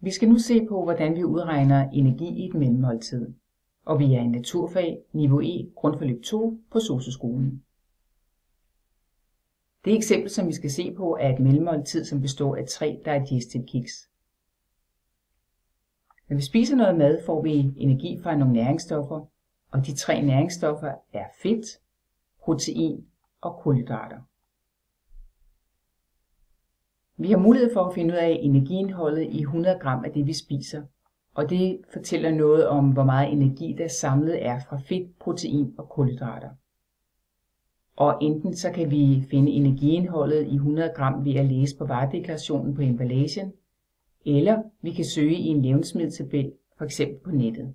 Vi skal nu se på, hvordan vi udregner energi i et mellemmåltid, og vi er i naturfag niveau E, grundforløb 2 på SOSU-skolen. Det eksempel, som vi skal se på, er et mellemmåltid, som består af 3 digestive kiks. Når vi spiser noget mad, får vi energi fra nogle næringsstoffer, og de 3 næringsstoffer er fedt, protein og kulhydrater. Vi har mulighed for at finde ud af energiindholdet i 100 gram af det, vi spiser, og det fortæller noget om, hvor meget energi der samlet er fra fedt, protein og kulhydrater. Og enten så kan vi finde energiindholdet i 100 gram ved at læse på varedeklarationen på emballagen, eller vi kan søge i en levnedsmiddeltabel, f.eks. på nettet.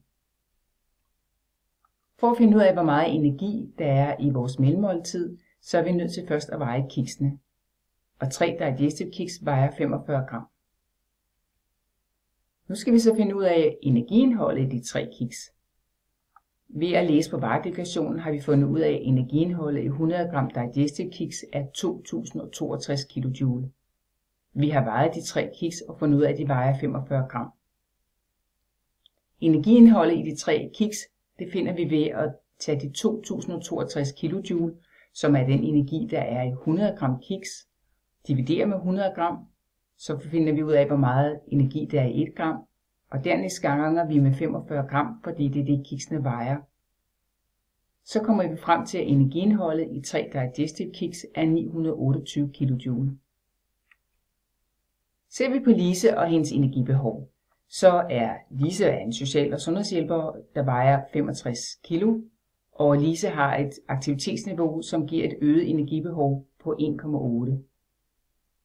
For at finde ud af, hvor meget energi der er i vores mellemmåltid, så er vi nødt til først at veje kiksene. Og 3 digestive kiks vejer 45 gram. Nu skal vi så finde ud af energiindholdet i de 3 kiks. Ved at læse på varedeklarationen har vi fundet ud af, at energiindholdet i 100 gram digestive kiks er 2062 kJ. Vi har vejet de 3 kiks og fundet ud af, at de vejer 45 gram. Energiindholdet i de 3 kiks, det finder vi ved at tage de 2062 kJ, som er den energi, der er i 100 gram kiks, dividere med 100 gram, så finder vi ud af, hvor meget energi der er i 1 gram, og dernæst ganger vi med 45 gram, fordi det er det, kiksene vejer. Så kommer vi frem til, at energiindholdet i 3 digestive kiks er 928 kJ. Ser vi på Lise og hendes energibehov, så er Lise en social- og sundhedshjælper, der vejer 65 kg, og Lise har et aktivitetsniveau, som giver et øget energibehov på 1,8.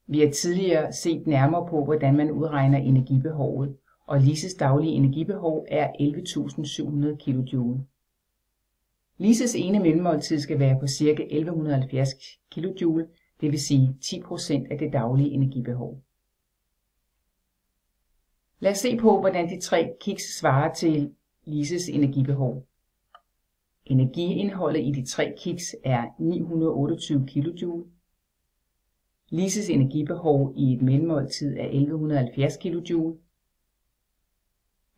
Vi har tidligere set nærmere på, hvordan man udregner energibehovet, og Lises daglige energibehov er 11.700 kJ. Lises ene mellemmåltid skal være på ca. 1170 kJ, det vil sige 10% af det daglige energibehov. Lad os se på, hvordan de 3 kiks svarer til Lises energibehov. Energiindholdet i de 3 kiks er 928 kJ. Lises energibehov i et mellemmåltid er 1170 kJ.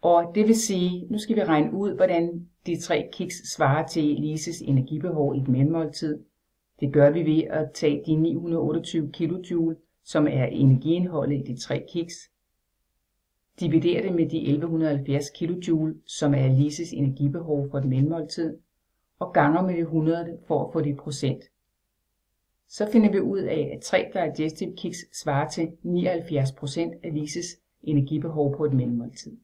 Og det vil sige, nu skal vi regne ud, hvordan de 3 kiks svarer til Lises energibehov i et mellemmåltid. Det gør vi ved at tage de 928 kJ, som er energiindholdet i de 3 kiks, dividere det med de 1170 kJ, som er Lises energibehov for et mellemmåltid, og ganger med 100 for at få det i procent. Så finder vi ud af, at 3 digestive kiks svarer til 79% af Lises energibehov på et mellemmåltid.